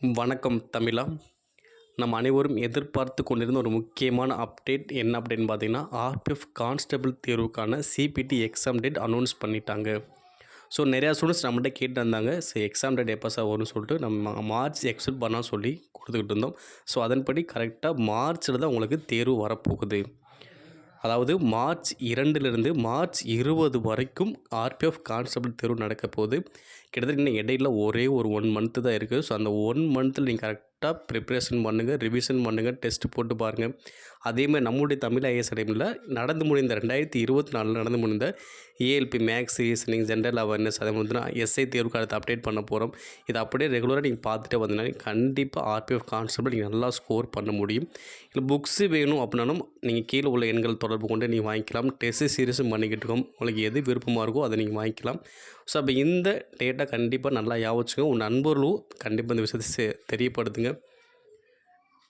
வணக்கம் தமிழா. நம்ம அனைவரும் எதிர்பார்த்து கொண்டிருந்த ஒரு முக்கியமான அப்டேட் என்ன அப்படின்னு பார்த்தீங்கன்னா, ஆர்பிஎஃப் கான்ஸ்டபிள் தேர்வுக்கான சிபிடி எக்ஸாம் டேட் அனௌன்ஸ் பண்ணிட்டாங்க. ஸோ நிறையா ஸ்டூடெண்ட்ஸ் நம்மகிட்ட கேட்டிருந்தாங்க, சரி எக்ஸாம் டேட் எப்போ சார் வரும்னு சொல்லிட்டு நம்ம மார்ச் எக்ஸ்பெக்ட் பண்ண சொல்லி கொடுத்துக்கிட்டு இருந்தோம். ஸோ அதன்படி கரெக்டாக மார்ச்சில் தான் உங்களுக்கு தேர்வு வரப்போகுது. அதாவது மார்ச் 2லிருந்து மார்ச் 20 வரைக்கும் ஆர்பிஎஃப் கான்ஸ்டபிள் தேர்வு நடக்க போகுது. கிட்டத்தட்ட இன்னும் இடையில ஒரே ஒரு 1 மந்த்து தான் இருக்குது. ஸோ அந்த 1 மந்த்தில் நீங்கள் கரெக்டாக ப்ரிப்ரேஷன் பண்ணுங்கள், ரிவிஷன் பண்ணுங்கள், டெஸ்ட் போட்டு பாருங்கள். அதேமாதிரி நம்முடைய தமிழ் ஐஏஎஸ் அகாடமியில் நடந்து முடிந்த 2024 நடந்து முடிந்த ALP maths reasoning general awareness அதை வந்து எஸ்ஐ தேர்வுக்கு அடுத்து அப்டேட் பண்ண போகிறோம். இதை அப்படியே ரெகுலராக நீங்கள் பார்த்துட்டே வந்தீங்கன்னா கண்டிப்பாக ஆர்பிஎஃப் கான்ஸ்டபிள் நீங்கள் நல்லா ஸ்கோர் பண்ண முடியும். இல்லை புக்ஸு வேணும் அப்படின்னாலும் நீங்கள் கீழே உள்ள எண்கள் தொடர்பு கொண்டு நீங்கள் வாங்கிக்கலாம். டெஸ்ட் சீரிஸும் பண்ணிக்கிட்டு இருக்கோம். உங்களுக்கு எது விருப்பமாக இருக்கோ அதை நீங்கள் வாங்கிக்கலாம். ஸோ அப்போ இந்த டேட்டா கண்டிப்பாக நல்லா ஞாபகம் வச்சுக்கோங்க. உங்கள் நண்பர்களும் கண்டிப்பாக இந்த விஷயத்தை தெரியப்படுத்துங்க.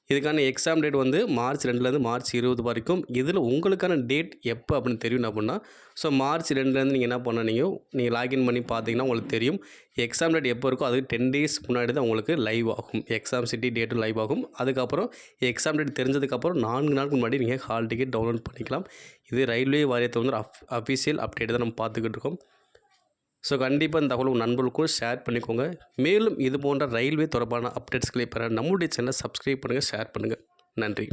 இதுக்கான எக்ஸாம் டேட் வந்து மார்ச் 2லேருந்து மார்ச் 20 வரைக்கும். இதில் உங்களுக்கான டேட் எப்போ அப்படின்னு தெரியும் அப்படின்னா, ஸோ மார்ச் 2லேருந்து நீங்கள் என்ன பண்ணீங்க, நீங்கள் லாகின் பண்ணி பார்த்தீங்கன்னா உங்களுக்கு தெரியும். எக்ஸாம் டேட் எப்போ இருக்கோ அதுக்கு 10 டேஸ் முன்னாடி தான் உங்களுக்கு லைவ் ஆகும். எக்ஸாம் சிட்டி டேட்டும் லைவ் ஆகும். அதுக்கப்புறம் எக்ஸாம் டேட் தெரிஞ்சதுக்கப்புறம் 4 நாளுக்கு முன்னாடி நீங்கள் ஹால் டிக்கெட் டவுன்லோட் பண்ணிக்கலாம். இது ரயில்வே வாரியத்தை வந்து அஃபிஷியல் அப்டேட் தான் நம்ம பார்த்துக்கிட்டு இருக்கோம். ஸோ கண்டிப்பாக இந்த தகவல் உங்கள் நண்பர்களுக்கும் ஷேர் பண்ணிக்கோங்க. மேலும் இது போன்ற ரயில்வே தொடர்பான அப்டேட்ஸ்களை பெற நம்முடைய சேனலை சப்ஸ்கிரைப் பண்ணுங்கள், ஷேர் பண்ணுங்கள். நன்றி.